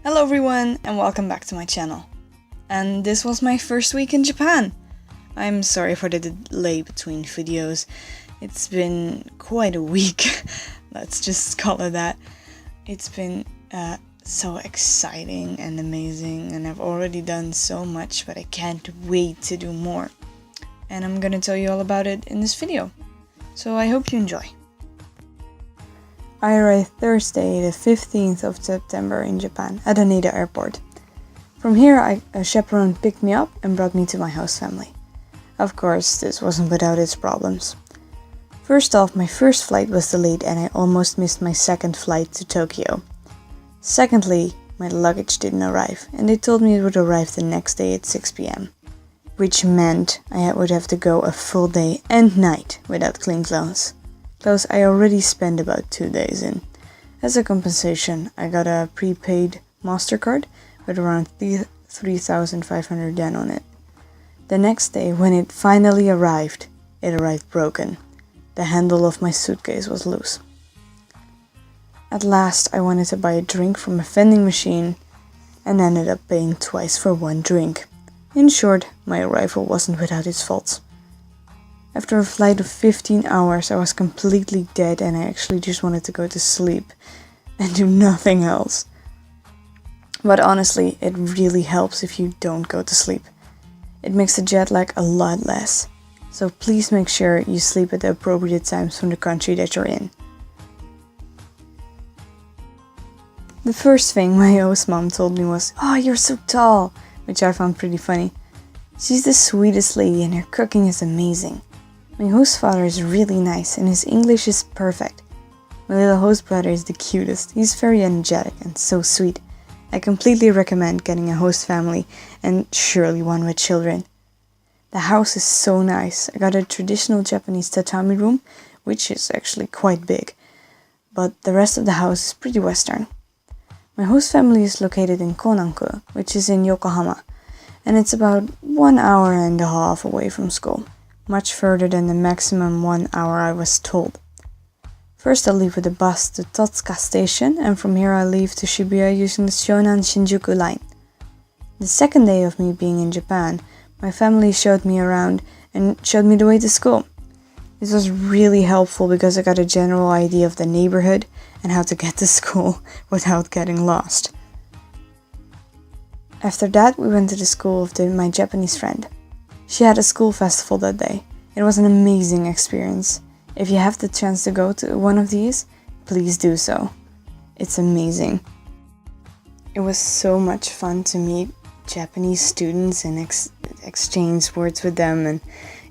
Hello everyone and welcome back to my channel. And this was my first week in Japan. I'm sorry for the delay between videos. It's been quite a week, let's just call it that. It's been so exciting and amazing, and I've already done so much, but I can't wait to do more. And I'm gonna tell you all about it in this video. So I hope you enjoy. I arrived Thursday the 15th of September in Japan at Haneda Airport. From here a chaperone picked me up and brought me to my host family. Of course, this wasn't without its problems. First off, my first flight was delayed and I almost missed my second flight to Tokyo. Secondly, my luggage didn't arrive and they told me it would arrive the next day at 6 p.m. Which meant I would have to go a full day and night without clean clothes. Clothes I already spent about 2 days in. As a compensation, I got a prepaid MasterCard with around 3,500 yen on it. The next day, when it finally arrived, it arrived broken. The handle of my suitcase was loose. At last, I wanted to buy a drink from a vending machine and ended up paying twice for one drink. In short, my arrival wasn't without its faults. After a flight of 15 hours, I was completely dead and I actually just wanted to go to sleep and do nothing else. But honestly, it really helps if you don't go to sleep. It makes the jet lag a lot less. So please make sure you sleep at the appropriate times from the country that you're in. The first thing my host mom told me was, "Oh, you're so tall," which I found pretty funny. She's the sweetest lady and her cooking is amazing. My host father is really nice and his English is perfect. My little host brother is the cutest. He's very energetic and so sweet. I completely recommend getting a host family, and surely one with children. The house is so nice. I got a traditional Japanese tatami room, which is actually quite big, but the rest of the house is pretty western. My host family is located in Konanku, which is in Yokohama, and it's about 1 hour and a half away from school. Much further than the maximum 1 hour I was told. First I'll leave with the bus to Totsuka station, and from here I'll leave to Shibuya using the Shonan Shinjuku line. The second day of me being in Japan, my family showed me around and showed me the way to school. This was really helpful because I got a general idea of the neighborhood and how to get to school without getting lost. After that we went to the school of my Japanese friend. She had a school festival that day. It was an amazing experience. If you have the chance to go to one of these, please do so. It's amazing. It was so much fun to meet Japanese students and exchange words with them, and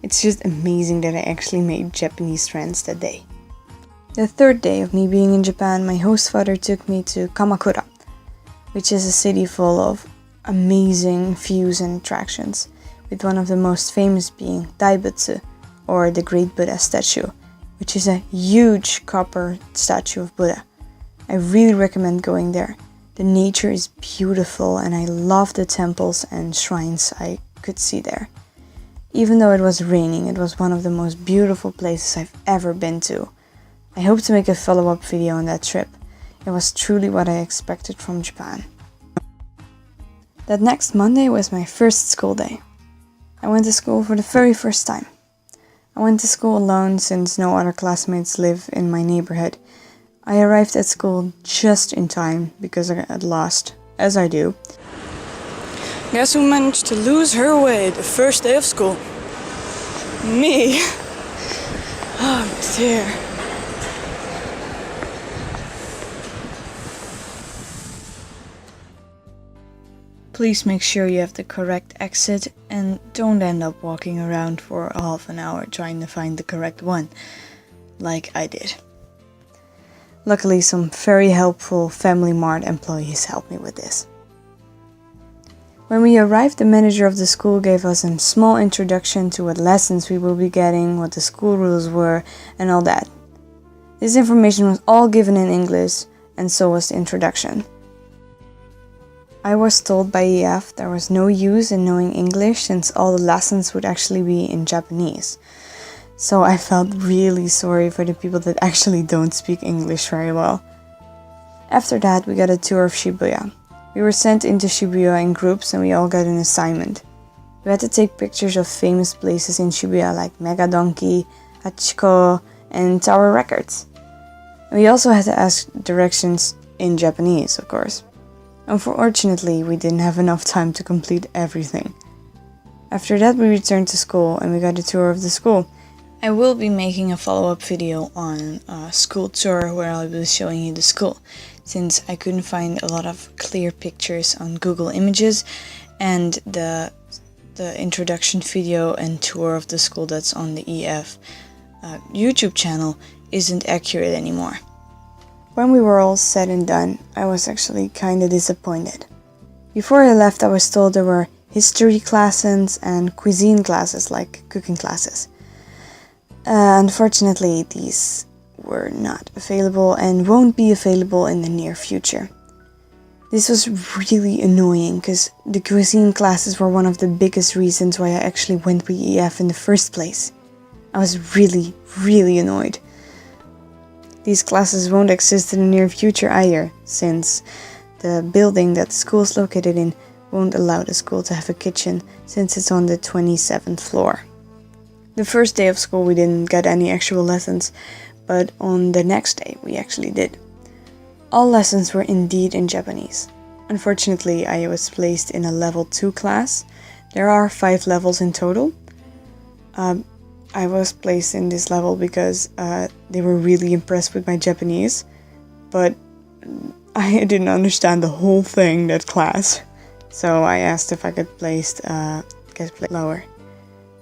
it's just amazing that I actually made Japanese friends that day. The third day of me being in Japan, my host father took me to Kamakura, which is a city full of amazing views and attractions, with one of the most famous being Daibutsu, or the Great Buddha statue, which is a huge copper statue of Buddha. I really recommend going there. The nature is beautiful and I love the temples and shrines I could see there. Even though it was raining, it was one of the most beautiful places I've ever been to. I hope to make a follow-up video on that trip. It was truly what I expected from Japan. That next Monday was my first school day. I went to school for the very first time. I went to school alone since no other classmates live in my neighborhood. I arrived at school just in time because I got lost, as I do. Guess who managed to lose her way the first day of school? Me! Oh dear. Please make sure you have the correct exit and don't end up walking around for half an hour trying to find the correct one, like I did. Luckily, some very helpful Family Mart employees helped me with this. When we arrived, the manager of the school gave us a small introduction to what lessons we will be getting, what the school rules were, and all that. This information was all given in English, and so was the introduction. I was told by EF there was no use in knowing English since all the lessons would actually be in Japanese. So I felt really sorry for the people that actually don't speak English very well. After that, we got a tour of Shibuya. We were sent into Shibuya in groups and we all got an assignment. We had to take pictures of famous places in Shibuya like Mega Donkey, Hachiko, and Tower Records. And we also had to ask directions in Japanese, of course. Unfortunately, we didn't have enough time to complete everything. After that, we returned to school and we got a tour of the school. I will be making a follow-up video on a school tour where I'll be showing you the school, since I couldn't find a lot of clear pictures on Google Images, and the introduction video and tour of the school that's on the EF YouTube channel isn't accurate anymore. When we were all said and done, I was actually kinda disappointed. Before I left, I was told there were history classes and cuisine classes, like cooking classes. Unfortunately, these were not available and won't be available in the near future. This was really annoying because the cuisine classes were one of the biggest reasons why I actually went with EF in the first place. I was really annoyed. These classes won't exist in the near future either, since the building that the school is located in won't allow the school to have a kitchen since it's on the 27th floor. The first day of school we didn't get any actual lessons, but on the next day we actually did. All lessons were indeed in Japanese. Unfortunately, I was placed in a level 2 class. There are 5 levels in total. I was placed in this level because they were really impressed with my Japanese, but I didn't understand the whole thing, that class. So I asked if I could get placed lower,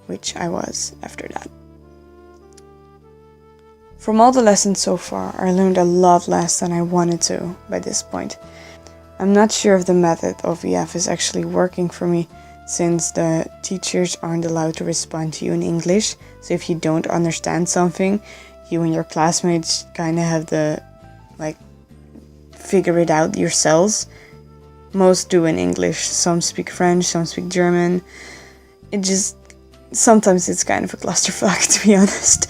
which I was after that. From all the lessons so far, I learned a lot less than I wanted to by this point. I'm not sure if the method of EF is actually working for me, since the teachers aren't allowed to respond to you in English, so if you don't understand something, you and your classmates kinda have to, figure it out yourselves. Most do in English, some speak French, some speak German. Sometimes it's kind of a clusterfuck, to be honest.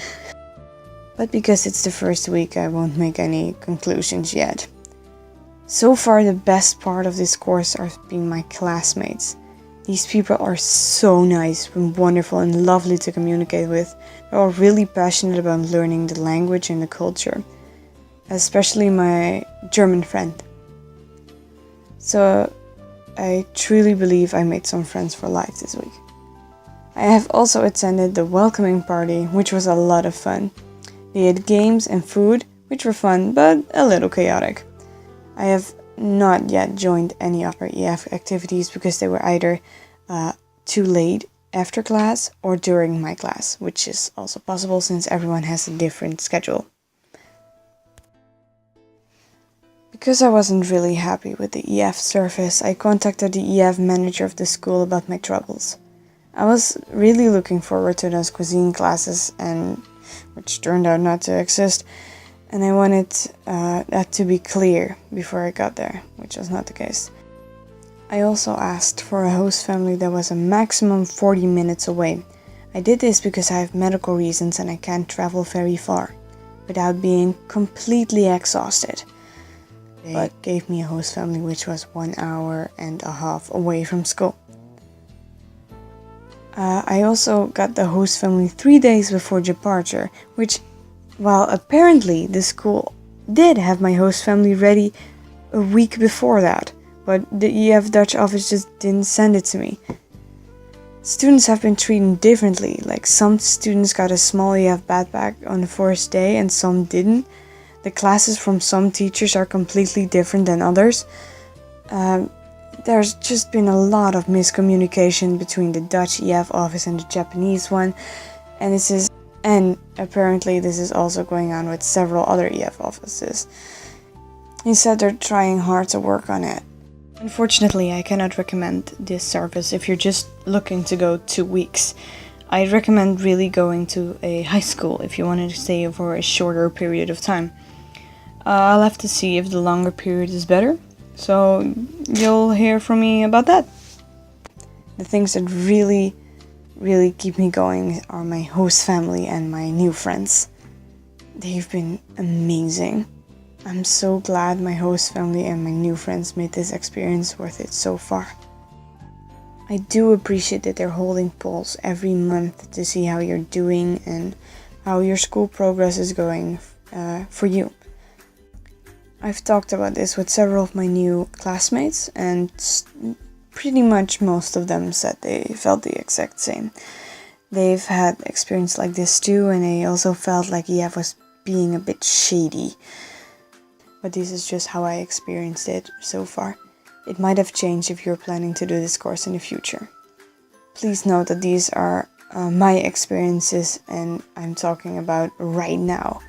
But because it's the first week, I won't make any conclusions yet. So far, the best part of this course are being my classmates. These people are so nice and wonderful and lovely to communicate with. They're all really passionate about learning the language and the culture. Especially my German friend. So I truly believe I made some friends for life this week. I have also attended the welcoming party, which was a lot of fun. They had games and food, which were fun, but a little chaotic. I have not yet joined any other EF activities because they were either too late after class or during my class, which is also possible since everyone has a different schedule. Because I wasn't really happy with the EF service, I contacted the EF manager of the school about my troubles. I was really looking forward to those cuisine classes, which turned out not to exist, and I wanted that to be clear before I got there, which was not the case. I also asked for a host family that was a maximum 40 minutes away. I did this because I have medical reasons and I can't travel very far without being completely exhausted. But gave me a host family which was 1.5 hours away from school. I also got the host family 3 days before departure, which, while apparently the school did have my host family ready a week before that, but the EF Dutch office just didn't send it to me. Students have been treated differently, like some students got a small EF backpack on the first day and some didn't. The classes from some teachers are completely different than others. There's just been a lot of miscommunication between the Dutch EF office and the Japanese one, and apparently this is also going on with several other EF offices. He said they're trying hard to work on it. Unfortunately, I cannot recommend this service if you're just looking to go 2 weeks. I'd recommend really going to a high school if you wanted to stay for a shorter period of time. I'll have to see if the longer period is better, so you'll hear from me about that. The things that really keep me going are my host family and my new friends. They've been amazing. I'm so glad my host family and my new friends made this experience worth it so far. I do appreciate that they're holding polls every month to see how you're doing and how your school progress is going for you. I've talked about this with several of my new classmates, and pretty much most of them said they felt the exact same. They've had experience like this too, and they also felt like EF was being a bit shady. But this is just how I experienced it so far. It might have changed if you're planning to do this course in the future. Please note that these are my experiences and I'm talking about right now.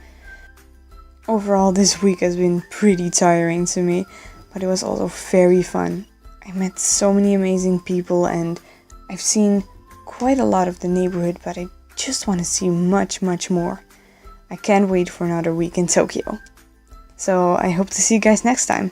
Overall, this week has been pretty tiring to me, but it was also very fun. I met so many amazing people and I've seen quite a lot of the neighborhood, but I just want to see much more. I can't wait for another week in Tokyo. So I hope to see you guys next time.